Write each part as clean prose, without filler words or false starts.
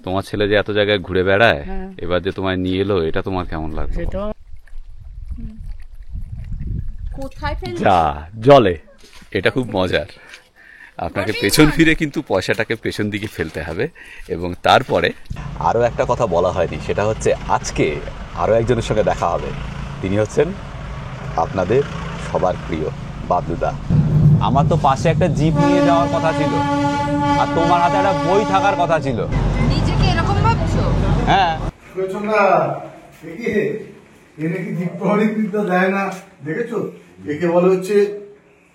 তোমার ছেলে যে এত জায়গায় ঘুরে বেড়ায়, এবার যে তোমায় নিয়ে এলো, এটা তোমার কেমন লাগলো? যা জলে, এটা খুব মজার। আপনাকে পেছন ফিরে কিন্তু পয়সাটাকে পেছন দিকে ফেলতে হবে। এবং তারপরে আরও একটা কথা বলা হয়নি, সেটা হচ্ছে আজকে আরও একজনের সঙ্গে দেখা হবে। তিনি হচ্ছেন আপনাদের সবার প্রিয় বাবলুদা। আমার তো পাশে একটা জিপ নিয়ে যাওয়ার কথা ছিল, আর তোমার হাতে একটা বই থাকার কথা ছিল। নিজেকে এরকম ভাবছো? হ্যাঁ, দেয় না, দেখেছো? একে বলে হচ্ছে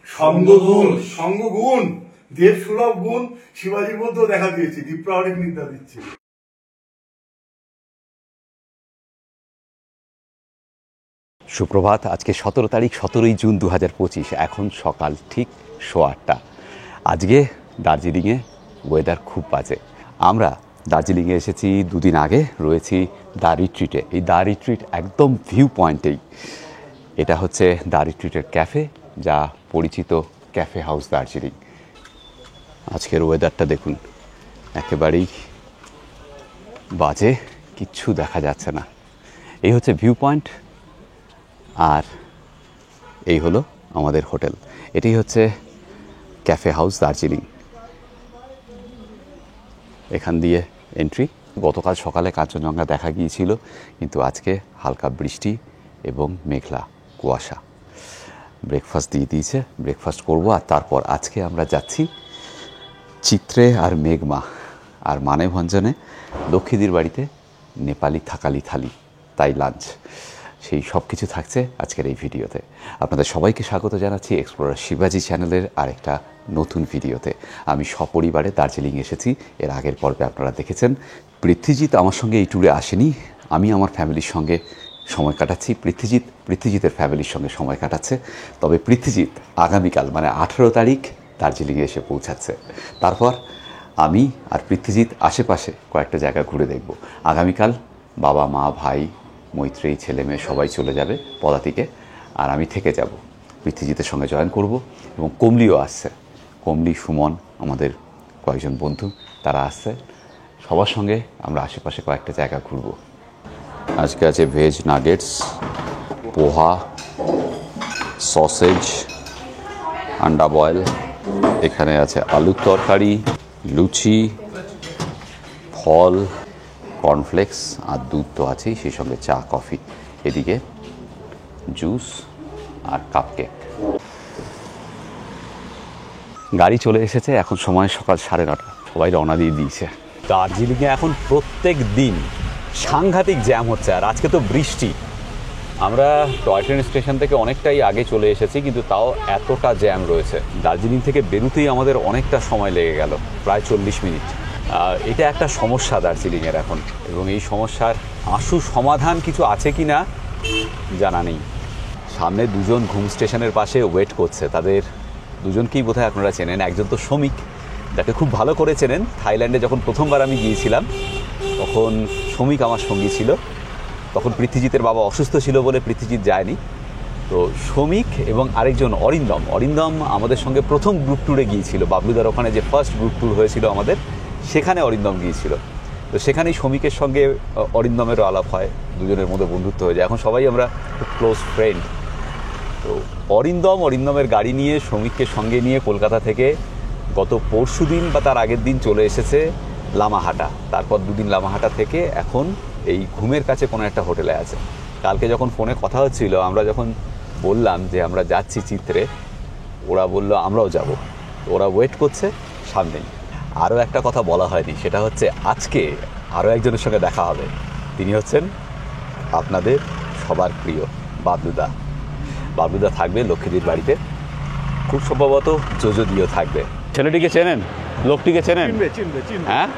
সঙ্গগুণ। সঙ্গগুণ, দেব সুলভ গুণ শিবাজির মধ্যেও দেখা দিয়েছে, দীপ্রাহরিক নিন্দা দিচ্ছে। সুপ্রভাত। আজকে 17 তারিখ, 17ই জুন 2025। এখন সকাল ঠিক 8:15। আজকে দার্জিলিংয়ে ওয়েদার খুব বাজে। আমরা দার্জিলিংয়ে এসেছি দুদিন আগে, রয়েছি দ্য রিট্রিটে। এই দ্য রিট্রিট একদম ভিউ পয়েন্টেই। এটা হচ্ছে দ্য রিট্রিটের ক্যাফে, যা পরিচিত ক্যাফে হাউস দার্জিলিং। আজকের ওয়েদারটা দেখুন, একেবারেই বাজে, কিচ্ছু দেখা যাচ্ছে না। এই হচ্ছে ভিউ পয়েন্ট, আর এই হলো আমাদের হোটেল। এটি হচ্ছে ক্যাফে হাউস দার্জিলিং। এখান দিয়ে এন্ট্রি। গতকাল সকালে কাঞ্চনজঙ্ঘা দেখা গিয়েছিল, কিন্তু আজকে হালকা বৃষ্টি এবং মেঘলা কুয়াশা। ব্রেকফাস্ট দিয়ে দিয়েছে, ব্রেকফাস্ট করব। আর তারপর আজকে আমরা যাচ্ছি চিত্রে আর মেঘমা আর মানেভঞ্জনে লক্ষ্মীদির বাড়িতে নেপালি থাকালি থালি, তাই লাঞ্চ। সেই সব কিছু থাকছে আজকের এই ভিডিওতে। আপনাদের সবাইকে স্বাগত জানাচ্ছি এক্সপ্লোরার শিবাজি চ্যানেলের আরেকটা নতুন ভিডিওতে। আমি সপরিবারে দার্জিলিং এসেছি। এর আগের পর্বে আপনারা দেখেছেন। পৃথ্বীজিৎ আমার সঙ্গে এই ট্যুরে আসেনি, আমি আমার ফ্যামিলির সঙ্গে সময় কাটাচ্ছি। পৃথ্বীজিতের ফ্যামিলির সঙ্গে সময় কাটাচ্ছে। তবে পৃথ্বীজিৎ আগামীকাল মানে 18 তারিখ দার্জিলিংয়ে এসে পৌঁছাচ্ছে। তারপর আমি আর পৃথ্বীজিৎ আশেপাশে কয়েকটা জায়গা ঘুরে দেখব। আগামীকাল বাবা মা ভাই মৈত্রেয়ী ছেলে মেয়ে সবাই চলে যাবে পদাতিকে, আর আমি থেকে যাব, পৃথ্বীজিতের সঙ্গে জয়েন করব। এবং কমলিও আসছে, কমলি সুমন আমাদের কয়েকজন বন্ধু, তারা আসছে। সবার সঙ্গে আমরা আশেপাশে কয়েকটা জায়গা ঘুরব। আজকে আছে ভেজ নাগেটস, পোহা, সসেজ, আন্ডা বয়েল, এখানে আছে আলুর তরকারি, লুচি, ফল, কর্নফ্লেক্স, আর দুধ তো আছেই, সেই সঙ্গে চা কফি, এদিকে জুস আর কাপকেক। গাড়ি চলে এসেছে, এখন সময় সকাল 9:30। সবাই রওনা দিয়ে দিয়েছে। দার্জিলিংয়ে এখন প্রত্যেক দিন সাংঘাতিক জ্যাম হচ্ছে, আর আজকে তো বৃষ্টি। আমরা টয় ট্রেন স্টেশন থেকে অনেকটাই আগে চলে এসেছি, কিন্তু তাও এতটা জ্যাম রয়েছে। দার্জিলিং থেকে বেরোতেই আমাদের অনেকটা সময় লেগে গেল, প্রায় 40 মিনিট। এটা একটা সমস্যা দার্জিলিংয়ের এখন, এবং এই সমস্যার আশু সমাধান কিছু আছে কি না জানা নেই। সামনে দুজন ঘুম স্টেশনের পাশে ওয়েট করছে, তাদের দুজনকেই বোধহয় আপনারা চেনেন। একজন তো শ্রমিক, যাকে খুব ভালো করে চেনেন। থাইল্যান্ডে যখন প্রথমবার আমি গিয়েছিলাম, তখন শ্রমিক আমার সঙ্গী ছিল। তখন পৃথ্বীজিতের বাবা অসুস্থ ছিল বলে পৃথ্বীজিৎ যায়নি। তো শ্রমিক এবং আরেকজন অরিন্দম আমাদের সঙ্গে প্রথম গ্রুপ ট্যুরে গিয়েছিল। বাবলুদার ওখানে যে ফার্স্ট গ্রুপ ট্যুর হয়েছিল আমাদের, সেখানে অরিন্দম গিয়েছিল। তো সেখানেই শ্রমিকের সঙ্গে অরিন্দমেরও আলাপ হয়, দুজনের মধ্যে বন্ধুত্ব হয়ে যায়। এখন সবাই আমরা খুব ক্লোজ ফ্রেন্ড। তো অরিন্দমের গাড়ি নিয়ে শ্রমিককে সঙ্গে নিয়ে কলকাতা থেকে গত পরশু দিন বা তার আগের দিন চলে এসেছে লামাহাটা। তারপর দুদিন লামাহাটা থেকে এখন এই ঘুমের কাছে কোনো একটা হোটেলে আছে। কালকে যখন ফোনে কথা হচ্ছিল, আমরা যখন বললাম যে আমরা যাচ্ছি চিত্রে, ওরা বলল আমরাও যাব। ওরা ওয়েট করছে সামনেই। আরও একটা কথা বলা হয়নি, সেটা হচ্ছে আজকে আরও একজনের সঙ্গে দেখা হবে। তিনি হচ্ছেন আপনাদের সবার প্রিয় বাবলুদা। বাবলুদা থাকবে লক্ষ্মীদির বাড়িতে, খুব সম্ভবত যোজদিও থাকবে। ছেলেটিকে চেনেন, লোকটিকে চেনেন? হ্যাঁ,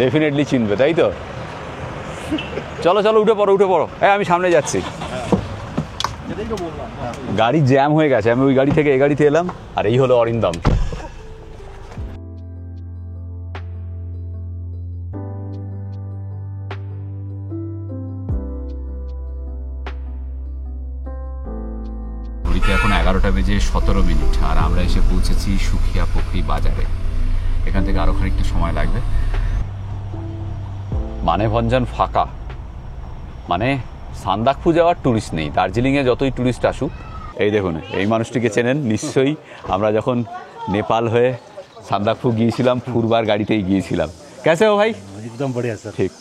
ডেফিনেটলি চিনবে, তাই তো? চলো চলো, উঠে পড়ো। হ্যাঁ, আমি সামনে যাচ্ছি। গাড়ি জ্যাম হয়ে গেছে, আমি ওই গাড়ি থেকে এই গাড়িতে এলাম। আর এই হলো অরিন্দম। এখন 11:17, আর আমরা এসে পৌঁছেছি সুখিয়া পুকুরি বাজারে। এখান থেকে আরও খানিকটা সময় লাগবে। মানেভঞ্জন ফাঁকা, মানে সান্দাকফু যাওয়ার ট্যুরিস্ট নেই। দার্জিলিংয়ে যতই ট্যুরিস্ট আসুক, এই দেখুন এই মানুষটিকে চেনেন নিশ্চয়ই। আমরা যখন নেপাল হয়ে সান্দাকফু গিয়েছিলাম, ফুরবার গাড়িতেই গিয়েছিলাম। কেসে হো ভাই? একদম বড়িয়া স্যার। ঠিক।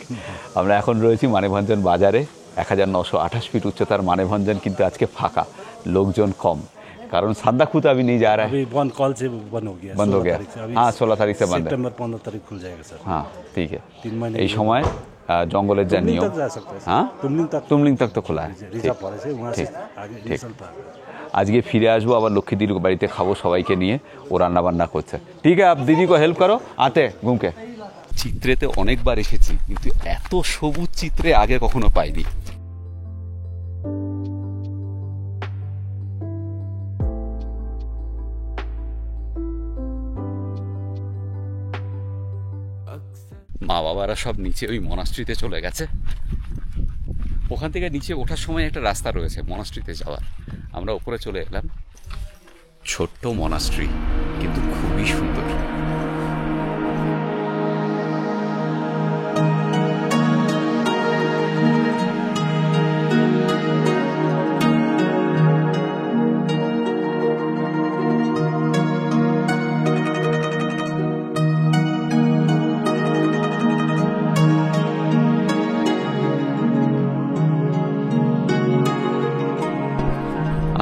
আমরা এখন রয়েছি মানেভঞ্জন বাজারে। 1928 ফিট উচ্চতার মানেভঞ্জন কিন্তু আজকে ফাঁকা, লোকজন কম, কারণ सान्दाकफू तो अभी नहीं जा रहा है, अभी बंद कल से बंद हो गया। बंद हो गया। हाँ 16 तारीख से बंद है। सितंबर 15 तारीख खुल जाएगा सर। हाँ ठीक है। 3 महीने এই সময় জঙ্গলের যা নিয়ম, तक जा सकते हैं। হ্যাঁ तुमलिंग तक तो খোলা है। रिजर्व पड़े से वहां से ठीक, आगे ठीक। रिजल्ट पार। আজকে ফিরে আসবো আবার লক্ষ্মীদির বাড়িতে, খাবো সবাইকে নিয়ে, ও রান্না বান্না করছে। ঠিক আছে, আপ দিদি কো হেল্প করো আতে ঘুমকে। চিত্রেতে অনেকবার এসেছি, কিন্তু এত সবুজ চিত্রে আগে কখনো পাইনি। মা বাবারা সব নিচে ওই মনাস্ট্রিতে চলে গেছে। ওখান থেকে নিচে ওঠার সময় একটা রাস্তা রয়েছে মনাস্ট্রিতে যাওয়ার, আমরা উপরে চলে এলাম। ছোট্ট মনাস্ট্রি, কিন্তু খুবই সুন্দর।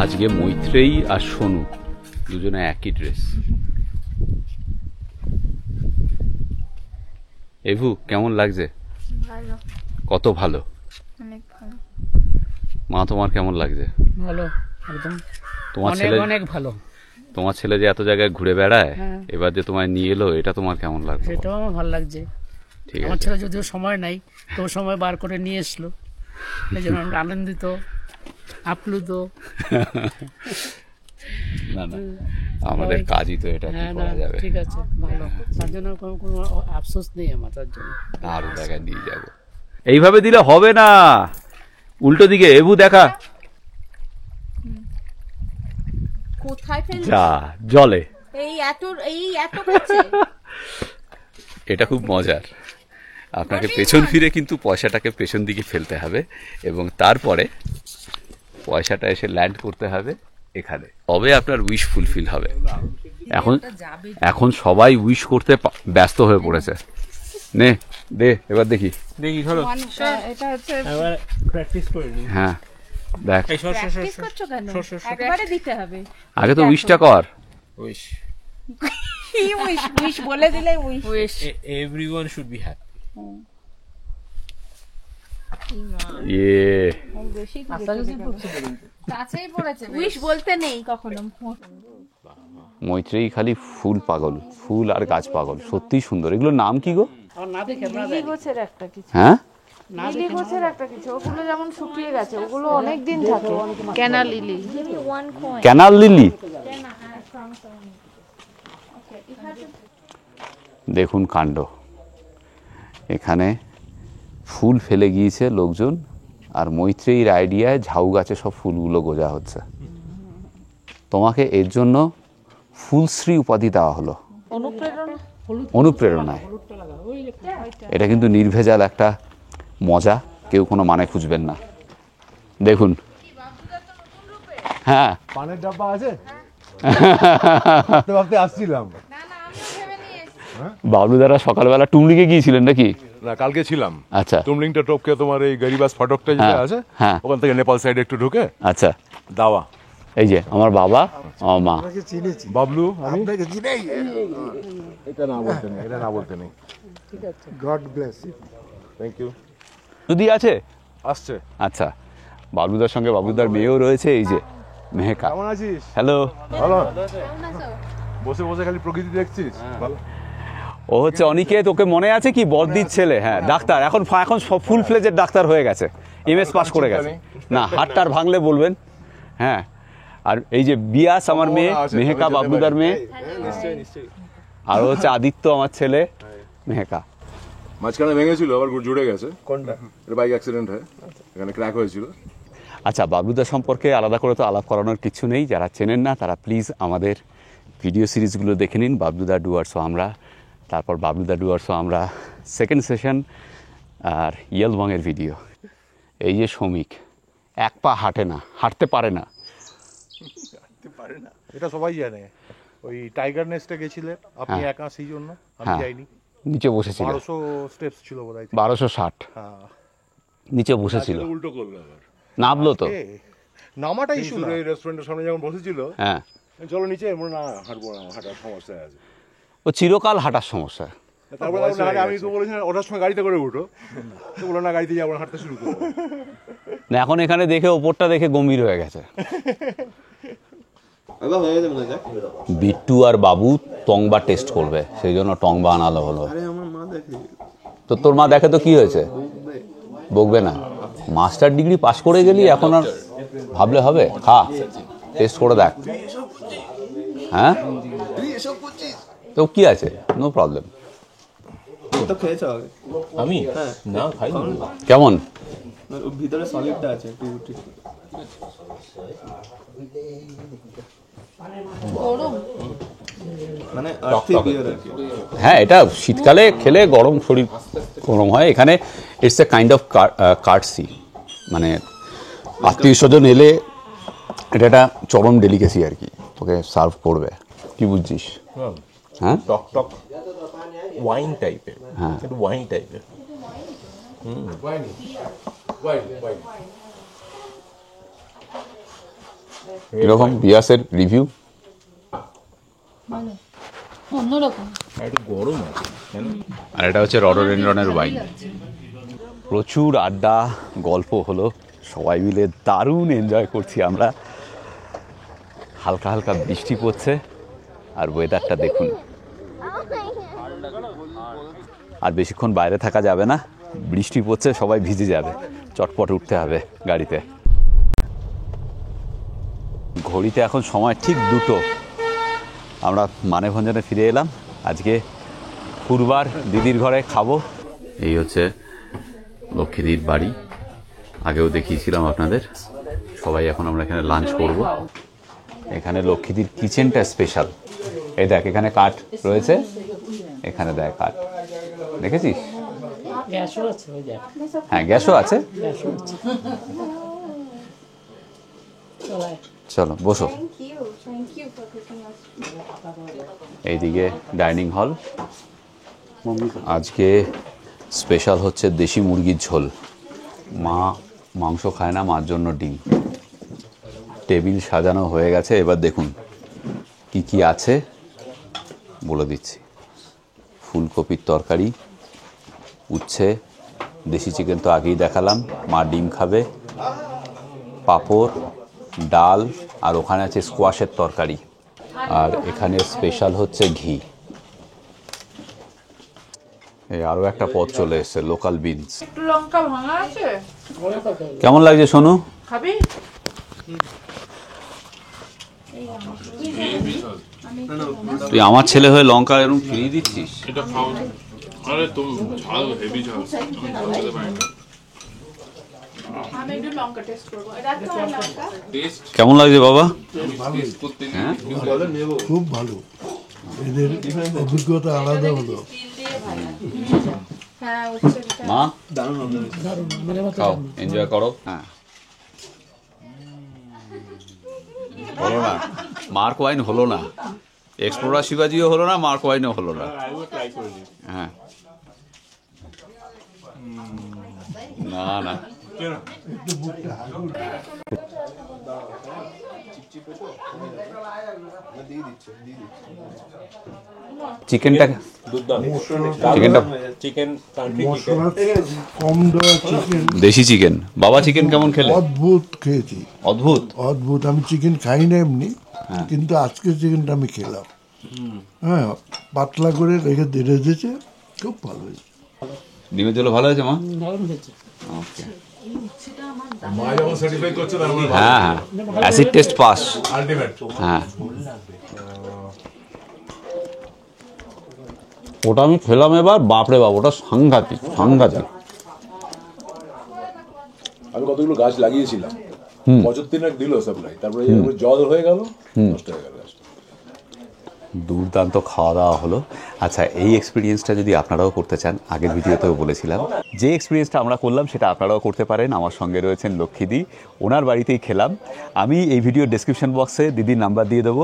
আজকে মৈত্রেয়ী আর সোনু দুজনে একই ড্রেস। এভু কেমন লাগছে? ভালো, কত ভালো। অনেক ভালো। মা তোমার কেমন লাগছে? ভালো, একদম তোমার অনেক ছেলে, অনেক ভালো। তোমার ছেলে যে এত জায়গায় ঘুরে বেড়ায়, হ্যাঁ। এবার যে তোমায় নিয়ে এলো, এটা তোমার কেমন লাগলো? সেটাও আমার ভালো লাগছে। ঠিক আমার আছে। ছেলে যদিও সময় নাই, তো সময় বার করে নিয়ে এসলো, এই জন্য আমরা আনন্দিত, আপ্লুত। না না, আমাদের সবাই- কাজই তো এটা, কি হ্যাঁ না, করা যাবে। ঠিক আছে, ভালো। তার জন্য কোনো আফসোস নেই আমার, তার জন্য। আরো জায়গায় নিয়ে যাব। এইভাবে দিলে হবে না, উল্টো দিকে। এবু দেখা, কোথায় ফেলবি? যা জলে। এই এত করছে। এটা খুব মজার। আপনাকে পেছন ফিরে কিন্তু পয়সাটাকে পেছন দিকে ফেলতে হবে, এবং তারপরে পয়সাটা এসে ল্যান্ড করতে হবে এখানে, তবে আপনার উইশ ফুলফিল হবে। এখন সবাই উইশ করতে ব্যস্ত হয়ে পড়েছে। নে দে, এবার দেখি। এটা হচ্ছে प्रैक्टिस করে নি। হ্যাঁ দেখ, প্র্যাকটিস করছো কেন? একবারে দিতে হবে। আগে তো উইশটা কর। উইশ কি উইশ বলে দিলে wish. Everyone should be happy. ইয়ে বেশি কাছেই পড়েছে। উইশ বলতে নেই কখনো। মৈত্রেয়ী খালি ফুল পাগল, ফুল আর গাছ পাগল, সত্যিই সুন্দর। এগুলোর নাম কি গো? আমার না দেখে আমরা লিলি গোছের একটা কিছু, হ্যাঁ লিলি গোছের একটা কিছু, ওগুলো যেমন শুকিয়ে গেছে, ওগুলো অনেক দিন থাকে। কেনা লিলি। Canal lily. দেখুন কাণ্ড, এখানে ফুল ফেলে গিয়েছে লোকজন, আর মৈত্রেয়ীর আইডিয়ায় ঝাউ গাছে সব ফুলগুলো গোজা হচ্ছে। তোমাকে এর জন্য ফুলশ্রী উপাধি দেওয়া হলো, অনুপ্রেরণায়। এটা কিন্তু নির্ভেজাল একটা মজা, কেউ কোনো মানে খুঁজবেন না। দেখুন, হ্যাঁ পানের ডাব্বা আছে? ভাবতে আসছিলাম। বাবলুদারা সকালবেলা টুমলিকে গিয়েছিলেন নাকি? না, কালকে ছিলাম। আচ্ছা তুমলিংটা টপকে তোমার এই গরিবাস ফটকটা যেটা হ্যাঁ, আছে, হ্যাঁ। ওখান থেকে নেপাল সাইডে একটু ঢুকে আচ্ছা। দাওয়া। এই যে আমার বাবা, আমার মা। বাবলু, আমি এটা না বলতে নেই। God bless you. Thank you. যদি আছে, আসছে। আচ্ছা। বাবলুদার সঙ্গে বাবলুদার মেয়েও রয়েছে, এই যে মেহেকা। কেমন আছিস? হ্যালো। ভালো। বসে বসে খালি প্রকৃতি দেখছিস? ভালো। ও হচ্ছে অনিকেত, ওকে মনে আছে কি? বর্দির ছেলে, হ্যাঁ ডাক্তার, এখন ফুল ফ্লেজের ডাক্তার হয়ে গেছে, MS পাস করে গেছে। না, হাতটার ভাঙলে বলবেন। হ্যাঁ, আর এই যে বিয়াস আমার মেয়ে, মেহেকা বাবলুদার মেয়ে, আর হচ্ছে আদিত্য আমার ছেলে, মেহেকা। মাঝখানে ভেঙেছিল, আবার জুড়ে গেছে। কোনটা? এটা বাইক অ্যাক্সিডেন্ট হয়, এখানে ক্র্যাক হয়েছিল। আচ্ছা, বাবলুদা সম্পর্কে আলাদা করে তো আলাপ করানোর কিছু নেই। যারা চেনেন না তারা প্লিজ আমাদের ভিডিও সিরিজগুলো দেখে নিন। বাবলুদা ডুয়ার্সও আমরা, তারপর বাবলুদা ডুয়ার্সও আমরা সেকেন্ড সেশন আর ইয়েলবংয়ের ভিডিও। এই যে শ্রমিক এক পা হাঁটে না, হাঁটতে পারে না। এটা সবাই জানে। ওই টাইগার নেস্টে গেছিলেন আপনি হ্যাঁ। একা সেই জন্য, আমি হ্যাঁ। যাইনি। নিচে বসেছিল, 1200 স্টেপস ছিল বোধহয়। 1260 হ্যাঁ, নিচে বসেছিল, উল্টো করলো আবার। নামলো তো। এ, নামাটাই ইস্যু না। এই রেস্টুরেন্টের সামনে যখন বসেছিল, হ্যাঁ, চলো নিচে, মনে না হাঁটবো না, হাঁটার সমস্যা আছে। ও চিরকাল হাঁটার সমস্যা। তারপরে আমি তো বলেছিলাম ওটার সময় গাড়িতে করে উঠো, তো বলো না গাড়িতে যাবো, হাঁটতে শুরু করবো। না এখন এখানে দেখে ওপরটা দেখে গম্ভীর হয়ে গেছে। বিট্টু আর বাবু টংবা টেস্ট করবে, সেই জন্য টংবা আনালো হলো। তো তোর মা দেখে তো কি হয়েছে, বকবে না। মাস্টার ডিগ্রি পাশ করে গেলি, এখন আর ভাবলে হবে? খা, টেস্ট করে দেখ। হ্যাঁ, তো কি আছে, নো প্রবলেম। আমি না খাই কেমন ভিতরে সলিডটা আছে একটু মানে আর্থিক বিয়ার আর কি। হ্যাঁ, এটা শীতকালে খেলে গরম, শরীর গরম হয়। এখানে ইটস এ কাইন্ড অফ কার্টসি, মানে আত্মীয় স্বজন এলে এটা একটা চরম ডেলিকেসি আর কি, তোকে সার্ভ করবে। কি বুঝছিস? হ্যাঁ, টক টক ওয়াইন টাইপের, হ্যাঁ। একটু ওয়াইন টাইপের। এরকম বিয়াসের রিভিউ অন্যরকম। একটু গরম আছে, কেন? আর এটা হচ্ছে রডোডেনড্রনের ওয়াইন। প্রচুর আড্ডা গল্প হলো, সবাই মিলে দারুণ এনজয় করছি আমরা। হালকা হালকা বৃষ্টি পড়ছে, আর ওয়েদারটা দেখুন। আর বেশিক্ষণ বাইরে থাকা যাবে না, বৃষ্টি পড়ছে, সবাই ভিজে যাবে, চটপট উঠতে হবে গাড়িতে। ঘড়িতে এখন সময় ঠিক 2টো। আমরা মানেভঞ্জনে ফিরে এলাম। আজকে পূর্বার দিদির ঘরে খাবো। এই হচ্ছে লক্ষ্মীদির বাড়ি, আগেও দেখিয়েছিলাম আপনাদের। সবাই এখন আমরা এখানে লাঞ্চ করব। এখানে লক্ষ্মীদির কিচেনটা স্পেশাল। এই দেখ, এখানে কাঠ রয়েছে, এখানে দেখ কাঠ, দেখেছিস? গ্যাসও আছে ওই দেখ, হ্যাঁ, গ্যাসও আছে। গ্যাসও আছে। চলাই চলো বসো। Thank you for cooking us. এইদিকে ডাইনিং হল। আজকে স্পেশাল হচ্ছে দেশি মুরগির ঝোল। মা মাংস খায় না, মার জন্য ডিম। টেবিল সাজানো হয়ে গেছে, এবার দেখুন কি কি আছে বলে দিচ্ছি। ফুলকপির তরকারি, উচ্ছে, দেশি চিকেন তো আগেই দেখালাম, মা ডিম খাবে, পাঁপড়, ডাল, আর ওখানে আছে স্কোয়াশের তরকারি। আর এখানে স্পেশাল হচ্ছে ঘি। এই আরও একটা পদ চলে এসছে, লোকাল বিনস। একটু লঙ্কা ভাঙা আছে, কেমন লাগছে সোনু? খাবি? তুই আমার ছেলে হয়ে লঙ্কা এরকম ফিরিয়ে দিচ্ছিস? আমি একটু লঙ্কা টেস্ট করবো। এটা তো লঙ্কা কেমন লাগছে বাবা? খুব ভালো, এদের অভিজ্ঞতা আলাদা হলো। হ্যাঁ, উচ্ছে মা দারুণ, মানে মতো খাও, এনজয় করো। হ্যাঁ, হলো না, মার্ক ওয়াইন হলো না, এক্সপ্লোরার শিবাজিও হলো না, মার্ক ওয়াইনও হলো না। হ্যাঁ, না না, চিকেনটা চিকেনটা চিকেন মশলা কম দেওয়া চিকেন, দেশি চিকেন। বাবা চিকেন কেমন খেলে? অদ্ভুত খেয়েছি, অদ্ভুত। অদ্ভুত। আমি চিকেন খাই না এমনি, কিন্তু আজকে চিকেনটা আমি খেলাম। হ্যাঁ, পাতলা করে রেখে দিয়েছে, খুব ভালো হয়েছে। ডিমের ঝোল ভালো হয়েছে মা? দারুণ হয়েছে। ওকে, মা যখন সার্টিফাই করছে না, আমার হ্যাঁ হ্যাঁ, অ্যাসিড টেস্ট পাস। আলটিমেট। হ্যাঁ, ওটা আমি খেলাম এবার, বাপরে বাপ, ওটা সাংঘাতিক সাংঘাতিক। আমি কতগুলো গাছ লাগিয়েছিলাম, বছর 3 দিল সাপ্লাই, তারপরে জল হয়ে গেল, নষ্ট হয়ে গেল গাছটা। দুর্দান্ত খাওয়া দাওয়া হলো। আচ্ছা, এই এক্সপিরিয়েন্সটা যদি আপনারাও করতে চান, আগের ভিডিওতেও বলেছিলাম, যে এক্সপিরিয়েন্সটা আমরা করলাম সেটা আপনারাও করতে পারেন। আমার সঙ্গে রয়েছেন লক্ষ্মীদি, ওনার বাড়িতেই খেলাম। আমি এই ভিডিওর ডেসক্রিপশন বক্সে দিদির নাম্বার দিয়ে দেবো।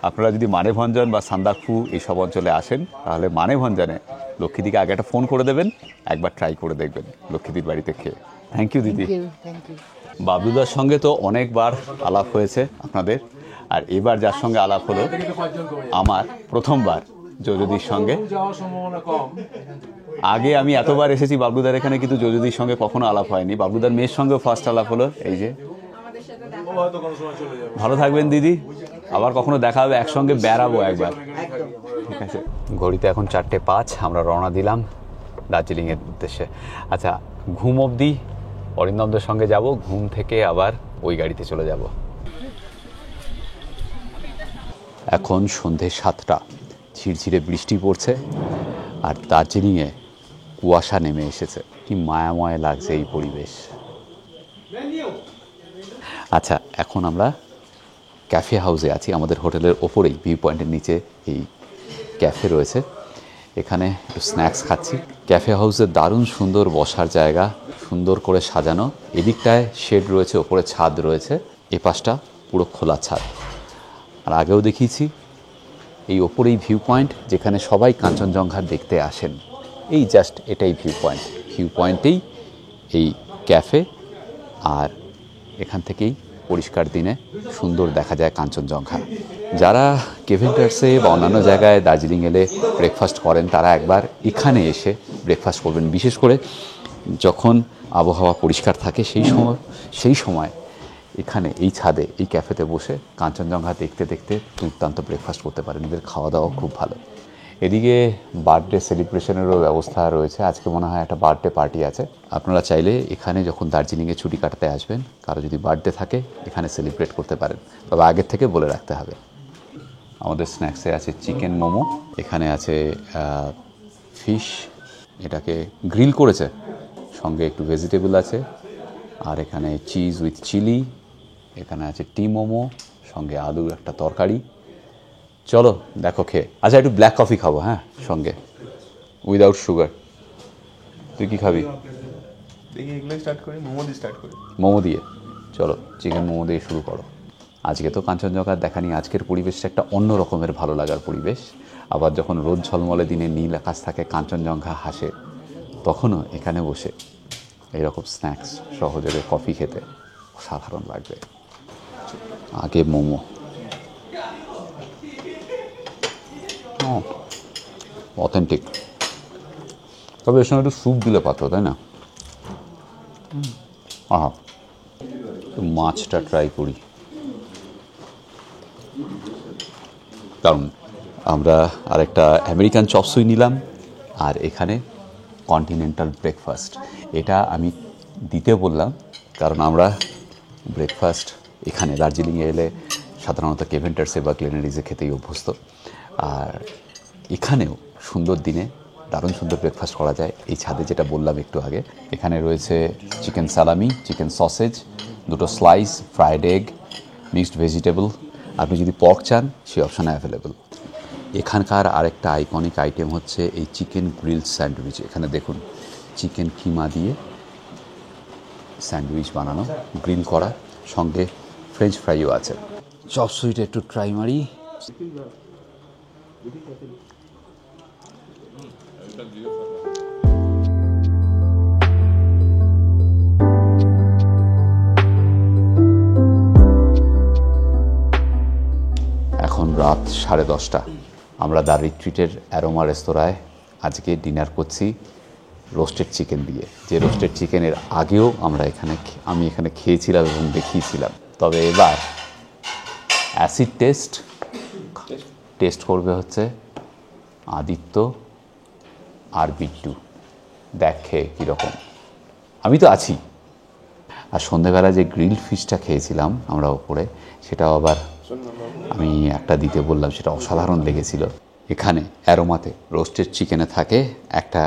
আপনারা যদি মানেভঞ্জন বা সান্দাকফু এইসব অঞ্চলে আসেন, তাহলে মানেভঞ্জনে লক্ষ্মীদিকে আগে একটা ফোন করে দেবেন, একবার ট্রাই করে দেখবেন লক্ষ্মীদির বাড়িতে খেয়ে। থ্যাংক ইউ দিদি। বাবলুদার সঙ্গে তো অনেকবার আলাপ হয়েছে আপনাদের, আর এবার যার সঙ্গে আলাপ হলো আমার প্রথমবার যোজদির সঙ্গে। আগে আমি এতবার এসেছি বাবলুদার এখানে, কিন্তু যোজদির সঙ্গে কখনো আলাপ হয়নি। বাবলুদার মেয়ের সঙ্গেও ফার্স্ট আলাপ হলো। এই যে, ভালো থাকবেন দিদি, আবার কখনো দেখা হবে, একসঙ্গে বেড়াবো একবার। ঠিক আছে, ঘড়িতে এখন 4:05, আমরা রওনা দিলাম দার্জিলিংয়ের উদ্দেশ্যে। আচ্ছা, ঘুম অবধি অরিন্দমদের সঙ্গে যাব, ঘুম থেকে আবার ওই গাড়িতে চলে যাব। এখন সন্ধে 7টা, ঝিরঝিরে বৃষ্টি পড়ছে আর দার্জিলিংয়ে কুয়াশা নেমে এসেছে। কি মায়াময় লাগছে এই পরিবেশ। আচ্ছা, এখন আমরা ক্যাফে হাউসে আছি। আমাদের হোটেলের ওপরেই ভিউ পয়েন্টের নিচে এই ক্যাফে রয়েছে, এখানে একটু স্ন্যাক্স খাচ্ছি। ক্যাফে হাউসের দারুণ সুন্দর বসার জায়গা, সুন্দর করে সাজানো। এদিকটায় শেড রয়েছে, ওপরে ছাদ রয়েছে, এ পাশটা পুরো খোলা ছাদ। আর আগেও দেখিয়েছি, এই ওপরেই ভিউ পয়েন্ট, যেখানে সবাই কাঞ্চনজঙ্ঘা দেখতে আসেন। এই জাস্ট এটাই ভিউ পয়েন্ট। ভিউ পয়েন্টেই এই ক্যাফে, আর এখান থেকেই পরিষ্কার দিনে সুন্দর দেখা যায় কাঞ্চনজঙ্ঘা। যারা কেভেন্টার্সে বা অন্যান্য জায়গায় দার্জিলিং এলে ব্রেকফাস্ট করেন, তারা একবার এখানে এসে ব্রেকফাস্ট করবেন। বিশেষ করে যখন আবহাওয়া পরিষ্কার থাকে সেই সময় এখানে এই ছাদে, এই ক্যাফেতে বসে কাঞ্চনজঙ্ঘা দেখতে দেখতে দুর্দান্ত ব্রেকফাস্ট করতে পারেন। এদের খাওয়া দাওয়া খুব ভালো। এদিকে বার্থডে সেলিব্রেশনেরও ব্যবস্থা রয়েছে। আজকে মনে হয় একটা বার্থডে পার্টি আছে। আপনারা চাইলে এখানে যখন দার্জিলিংয়ে ছুটি কাটাতে আসবেন, কারো যদি বার্থডে থাকে, এখানে সেলিব্রেট করতে পারেন, তবে আগের থেকে বলে রাখতে হবে। আমাদের স্ন্যাক্সে আছে চিকেন মোমো, এখানে আছে ফিশ, এটাকে গ্রিল করেছে, সঙ্গে একটু ভেজিটেবল আছে, আর এখানে চিজ উইথ চিলি, এখানে আছে টি মোমো, সঙ্গে আলুর একটা তরকারি। চলো দেখো খেয়ে। আচ্ছা, একটু ব্ল্যাক কফি খাবো, হ্যাঁ, সঙ্গে উইদাউট সুগার। তুই কি খাবি? দেখি এগুলো স্টার্ট করি, মোমো দিয়ে স্টার্ট করি। মোমো দিয়ে, চলো চিকেন মোমো দিয়ে শুরু করো। আজকে তো কাঞ্চনজঙ্ঘার দেখা নেই, আজকের পরিবেশটা একটা অন্য রকমের ভালো লাগার পরিবেশ। আবার যখন রোদ ঝলমলে দিনে নীল আকাশ থাকে, কাঞ্চনজঙ্ঘা হাসে, তখনও এখানে বসে এইরকম স্ন্যাক্স সহজে কফি খেতে অসাধারণ লাগবে। আগে মোমো, অথেন্টিক। তবে এর সঙ্গে একটু স্যুপ দিলে পারতো, তাই না? আহা, মাছটা ট্রাই করি। কারণ আমরা আরেকটা আমেরিকান চপসুই নিলাম, আর এখানে কন্টিনেন্টাল ব্রেকফাস্ট। এটা আমি দিতে বললাম কারণ আমরা ব্রেকফাস্ট এখানে দার্জিলিংয়ে এলে সাধারণত কেভেন্টার্সে বা গ্লেনারিজে খেতেই অভ্যস্ত। আর এখানেও সুন্দর দিনে দারুণ সুন্দর ব্রেকফাস্ট করা যায় এই ছাদে, যেটা বললাম একটু আগে। এখানে রয়েছে চিকেন সালামি, চিকেন সসেজ, 2টো slice, fried egg, mixed vegetable. আপনি যদি পর্ক চান, সেই অপশান অ্যাভেলেবল। এখানকার আরেকটা আইকনিক আইটেম হচ্ছে এই চিকেন গ্রিল স্যান্ডউইচ। এখানে দেখুন, চিকেন কিমা দিয়ে স্যান্ডউইচ বানানো, গ্রিল করা, সঙ্গে ফ্রেঞ্চ ফ্রাইও আছে। চপ সুইটা একটু ট্রাই মারি। এখন রাত 10:30। আমরা দ্য রিট্রিটের অ্যারোমা রেস্তোরাঁয় আজকে ডিনার করছি রোস্টেড চিকেন দিয়ে। যে রোস্টেড চিকেনের আগেও আমি এখানে খেয়েছিলাম এবং দেখিয়েছিলাম। তবে এবার অ্যাসিড টেস্ট করবে হচ্ছে আদিত্য আর বিট্টু। দেখ খেয়ে কীরকম। আমি তো আছি। আর সন্ধেবেলা যে গ্রিল ফিশটা খেয়েছিলাম আমরা ওপরে, সেটাও আবার আমি একটা দিতে বললাম, সেটা অসাধারণ লেগেছিল। এখানে অ্যারোমাতে রোস্টেড চিকেনে থাকে একটা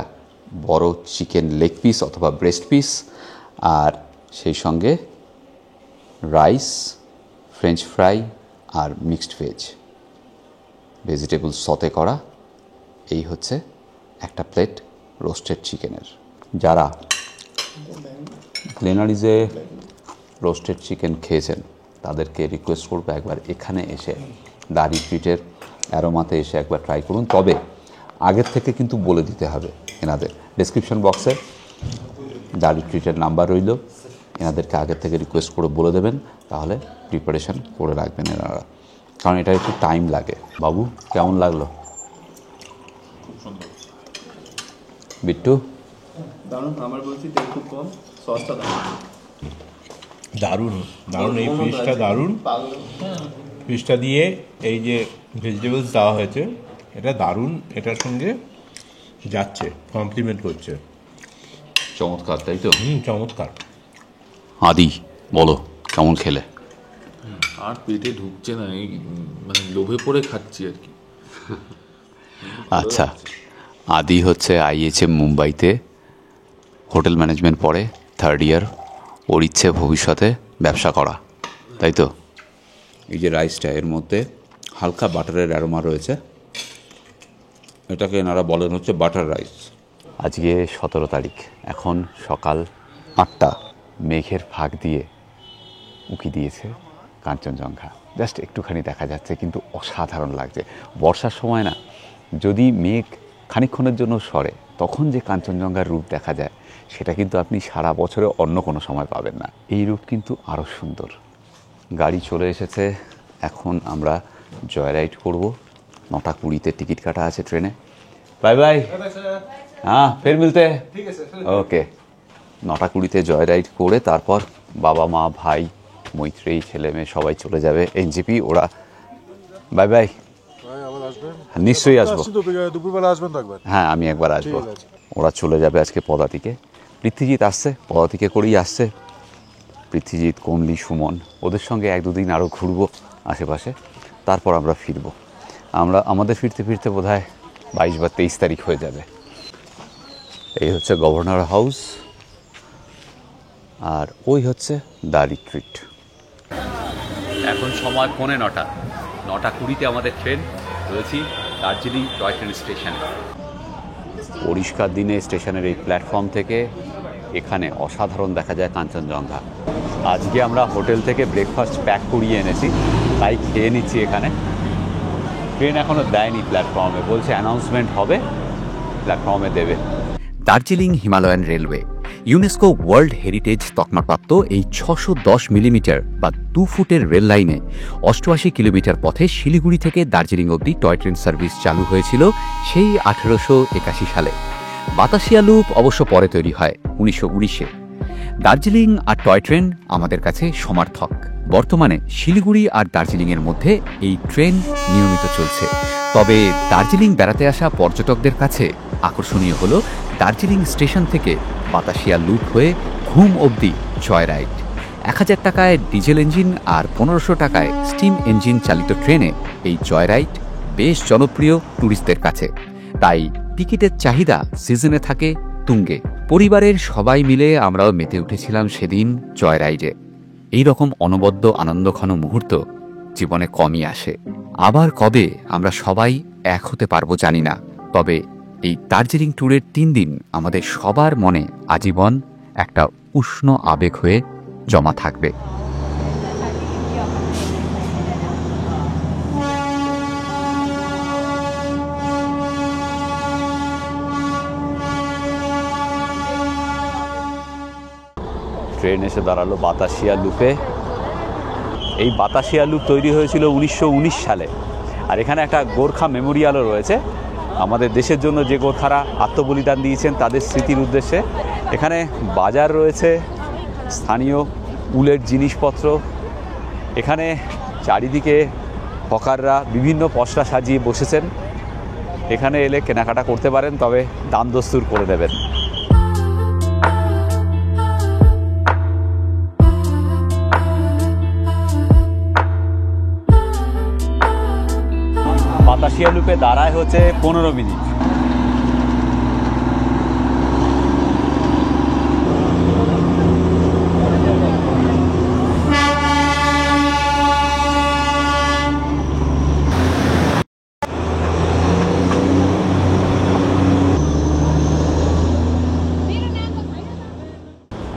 বড় চিকেন লেগ পিস অথবা ব্রেস্ট পিস, আর সেই সঙ্গে রাইস, ফ্রেঞ্চ ফ্রাই আর মিক্সড ভেজ। ভেজিটেবল সতে করা, এই হচ্ছে একটা প্লেট রোস্টেড চিকেনের। যারা গ্লেনারিজে রোস্টেড চিকেন খেয়েছেন তাদেরকে রিকোয়েস্ট করবো একবার এখানে এসে দ্য রিট্রিটের অ্যারোমাতে এসে একবার ট্রাই করুন। তবে আগের থেকে কিন্তু বলে দিতে হবে এনাদের, ডেসক্রিপশন বক্সে দ্য রিট্রিটের নাম্বার রইল, এনাদেরকে আগের থেকে রিকোয়েস্ট করে বলে দেবেন, তাহলে প্রিপারেশন করে রাখবেন এনারা, কারণ এটা একটু টাইম লাগে। বাবু কেমন লাগলো? বিট্টু? দারুণ, আমার বলছি তেল খুব কম, সসটা দারুণ দারুণ, এই ফিশটা দারুণ। ফিশটা দিয়ে এই যে ভেজিটেবলস দেওয়া হয়েছে এটা দারুণ, এটার সঙ্গে যাচ্ছে, কমপ্লিমেন্ট করছে। চমৎকার, তাই তো? চমৎকার। আদি বলো কেমন খেলে? আর পেটে ঢুকছে না, এই মানে লোভে পড়ে খাচ্ছি আর কি। আচ্ছা, আদি হচ্ছে IHM মুম্বাইতে হোটেল ম্যানেজমেন্ট পড়ে, 3rd ইয়ার। ওর ইচ্ছে ভবিষ্যতে ব্যবসা করা, তাই তো? এই যে রাইসটা, এর মধ্যে হালকা বাটারের অ্যারোমা রয়েছে, এটাকে এনারা বলেন হচ্ছে বাটার রাইস। আজকে 17 তারিখ, এখন সকাল 8টা, মেঘের ফাঁক দিয়ে উঁকি দিয়েছে কাঞ্চনজঙ্ঘা। জাস্ট একটুখানি দেখা যাচ্ছে, কিন্তু অসাধারণ লাগছে। বর্ষার সময় না, যদি মেঘ খানিকক্ষণের জন্য সরে, তখন যে কাঞ্চনজঙ্ঘার রূপ দেখা যায়, সেটা কিন্তু আপনি সারা বছরে অন্য কোনো সময় পাবেন না। এই রূপ কিন্তু আরও সুন্দর। গাড়ি চলে এসেছে, এখন আমরা জয় রাইড করবো। 9টা 20-তে টিকিট কাটা আছে ট্রেনে। Bye bye. হ্যাঁ, ফের মিলতে। ওকে। 9টা 20-তে জয় রাইড করে তারপর বাবা মা ভাই মৈত্রেয়ী ছেলে মেয়ে সবাই চলে যাবে NJP। ওরা বাই বাই। নিশ্চয়ই আসবো, দুপুরবেলা আসবেন তো একবার? হ্যাঁ, আমি একবার আসবো। ওরা চলে যাবে আজকে পদাতিকে। পৃথ্বীজিৎ আসছে, পদাতিকে করেই আসছে। পৃথ্বীজিৎ, কমলি, সুমন, ওদের সঙ্গে 1-2 দিন আরও ঘুরবো আশেপাশে, তারপর আমরা ফিরবো। আমাদের ফিরতে ফিরতে বোধহয় 22 বা 23 তারিখ হয়ে যাবে। এই হচ্ছে গভর্নর হাউস, আর ওই হচ্ছে দ্য রিট্রিট। এখন সময় 9:45, 9টা 20-তে আমাদের ট্রেন। রয়েছি দার্জিলিং টয় ট্রেন স্টেশনে। পরিষ্কার দিনে স্টেশনের এই প্ল্যাটফর্ম থেকে এখানে অসাধারণ দেখা যায় কাঞ্চনজঙ্ঘা। আজকে আমরা হোটেল থেকে ব্রেকফাস্ট প্যাক করিয়ে এনেছি, তাই খেয়ে নিচ্ছি এখানে। ট্রেন এখনও দেয়নি প্ল্যাটফর্মে, বলছে অ্যানাউন্সমেন্ট হবে, প্ল্যাটফর্মে দেবে। Darjeeling Himalayan railway UNESCO world heritage তকমাপ্রাপ্ত এই 610 মিলিমিটার বা 2 ফুটের রেল লাইনে 88 কিলোমিটার পথে শিলিগুড়ি থেকে দার্জিলিং অবধি টয় ট্রেন সার্ভিস চালু হয়েছিল সেই 1881 সালে। বাতাসিয়া লুপ অবশ্য পরে তৈরি হয় 1919-এ। দার্জিলিং আর টয় ট্রেন আমাদের কাছে সমার্থক। বর্তমানে শিলিগুড়ি আর দার্জিলিংয়ের মধ্যে এই ট্রেন নিয়মিত চলছে। তবে দার্জিলিং বেড়াতে আসা পর্যটকদের কাছে আকর্ষণীয় হল দার্জিলিং স্টেশন থেকে বাতাসিয়া লুপ হয়ে ঘুম অবধি জয় রাইড। 1000 টাকায় ডিজেল ইঞ্জিন আর 1500 টাকায় স্টিম ইঞ্জিন চালিত ট্রেনে এই জয় রাইড বেশ জনপ্রিয় ট্যুরিস্টদের কাছে। তাই টিকিটের চাহিদা সিজনে থাকে তুঙ্গে। পরিবারের সবাই মিলে আমরাও মেতে উঠেছিলাম সেদিন জয় রাইডে। এইরকম অনবদ্য আনন্দঘন মুহূর্ত জীবনে কমই আসে। আবার কবে আমরা সবাই এক হতে পারবো জানি না, তবে এই দার্জিলিং ট্যুরের 3 দিন আমাদের সবার মনে আজীবন একটা উষ্ণ আবেগ হয়ে জমা থাকবে। ট্রেন এসে দাঁড়ালো বাতাসিয়া লুপে। এই বাতাসিয়া লুপ তৈরি হয়েছিল 1919 সালে। আর এখানে একটা গোর্খা মেমোরিয়ালও রয়েছে, আমাদের দেশের জন্য যে গোর্খারা আত্মবলিদান দিয়েছেন তাদের স্মৃতির উদ্দেশ্যে। এখানে বাজার রয়েছে, স্থানীয় উলের জিনিসপত্র। এখানে চারিদিকে হকাররা বিভিন্ন পসরা সাজিয়ে বসেছেন। এখানে এলে কেনাকাটা করতে পারেন, তবে দাম দস্তুর করে দেবেন। বাতাসিয়া লুপে দাঁড়ায় হচ্ছে 15 মিনিট।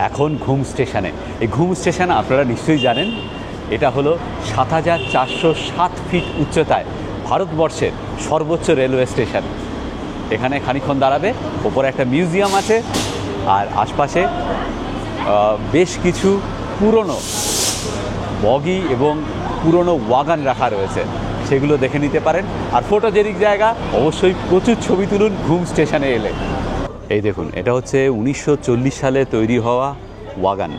এখন ঘুম স্টেশনে। এই ঘুম স্টেশন আপনারা নিশ্চয়ই জানেন, এটা হলো ৭,৪০৭ ফিট উচ্চতায় ভারতবর্ষের সর্বোচ্চ রেলওয়ে স্টেশন। এখানে খানিকক্ষণ দাঁড়াবে, ওপরে একটা মিউজিয়াম আছে, আর আশপাশে বেশ কিছু পুরনো বগি এবং পুরনো ওয়াগান রাখা রয়েছে, সেগুলো দেখে নিতে পারেন। আর ফটোজেনিক জায়গা, অবশ্যই প্রচুর ছবি তুলুন ঘুম স্টেশনে এলে। এই দেখুন, এটা হচ্ছে 1940 সালে তৈরি হওয়া ওয়াগান।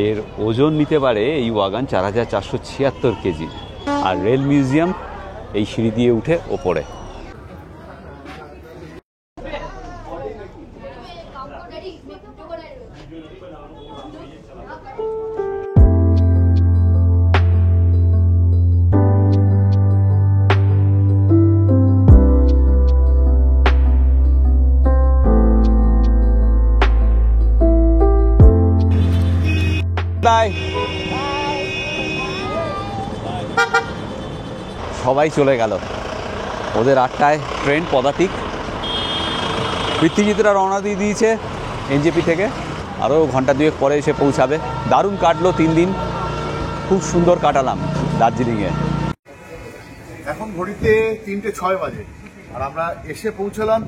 এর ওজন নিতে পারে এই ওয়াগান ৪,৪৭৬ কেজি। আর রেল মিউজিয়াম এই সিঁড়ি দিয়ে উঠে ওপরে। সবাই চলে গেল, ওদের ৮টায় ট্রেন পদাতিক। পৃথ্বীজিৎরা রওনা দিয়ে দিয়েছে এনজেপি থেকে, আরও ঘন্টা দুয়েক পরে এসে পৌঁছাবে। দারুণ কাটলো 3 দিন, খুব সুন্দর কাটালাম দার্জিলিংয়ে। এখন ঘড়িতে 3:06 বাজে, আর আমরা এসে পৌঁছলাম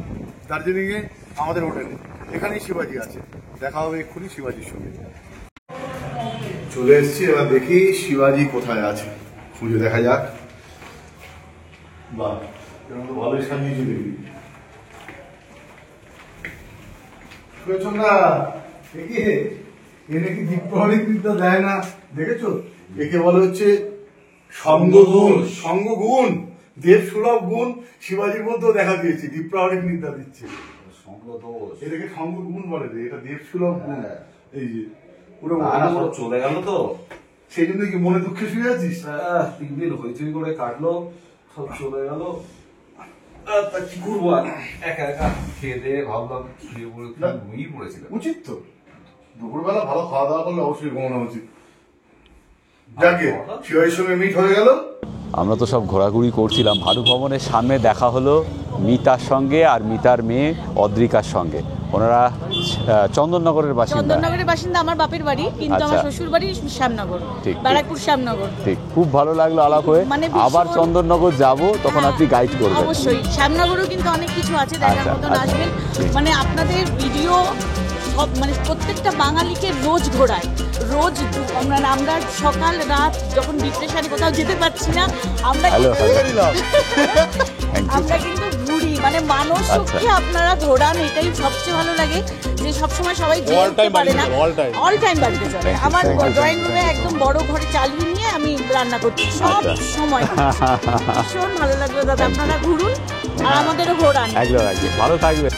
দার্জিলিংয়ে আমাদের হোটেলে। এখানেই শিবাজি আছে, দেখা হবে এক্ষুনি শিবাজির সঙ্গে। চলে এসছি, এবার দেখি শিবাজি কোথায় আছে, খুঁজে দেখা যাক। বাহ, এরকম তো ভালোই সাজিয়েছে দেখি। এ নাকি দীপ্রহরী বিদ্যা দেয় না, দেখেছো? একে বলে হচ্ছে সঙ্গগুণ। সঙ্গগুণ, দেব সুলভ গুণ শিবাজির মধ্যেও দেখা দিয়েছে, দীপ্রহরী বিদ্যা দিচ্ছে। এটাকে সঙ্গগুণ বলে, এটা দেব সুলভ গুণ। এই যে পুরো চলে গেল তো, সেই জন্য কি মনে দুঃখে শুয়ে আছিস? 3 দিন হইচই করে কাটলো, সব চলে গেল। তা কি করবো, একা একা খেয়ে দিয়ে ভাবলাম শুয়ে পড়ে, ঘুমিয়ে পড়েছিলাম। উচিত তো, দুপুরবেলা ভালো খাওয়া দাওয়া করলে অবশ্যই ঘুমানো উচিত। যাকে শিবাজির সঙ্গে মিট হয়ে গেল। আমরা তো সব ঘোরাঘুরি করছিলাম, ভানু ভবনের সামনে দেখা হলো মিতার সঙ্গে আর মিতার মেয়ে অদ্রিকার সঙ্গে। ওনারা চন্দননগরের বাসিন্দা। চন্দননগরের বাসিন্দা আমার বাপের বাড়ি, কিন্তু আমার শ্বশুর বাড়ি শ্যামনগর, ব্যারাকপুর শ্যামনগর। ঠিক, খুব ভালো লাগলো আলাপ হয়ে। আবার চন্দননগর যাব, তখন আপনি গাইড করবেন। অবশ্যই, শ্যামনগরেও কিন্তু অনেক কিছু আছে দেখার মতন, আসবেন। মানে আপনাদের ভিডিও সব, মানে প্রত্যেকটা বাঙালিকে রোজ ঘোরায়, রোজ। আমরা সকাল রাত যখন ডিপ্রেশনে কোথাও যেতে পারছি না, আমরা কিন্তু ঘুরি, মানে মানসকে আপনারা ঘোরান, এটাই সবচেয়ে ভালো লাগে। যে সবসময় সবাই যেতে পারে না, অল টাইম বাড়িতে চলে। আমার ড্রয়িং রুমে একদম বড় ঘরে চালিয়ে নিয়ে আমি রান্না করছি সব সময়। ভীষণ ভালো লাগলো দাদা, আপনারা ঘুরুন আর আমাদেরও ঘোরান। একদম, ভালো থাকবে।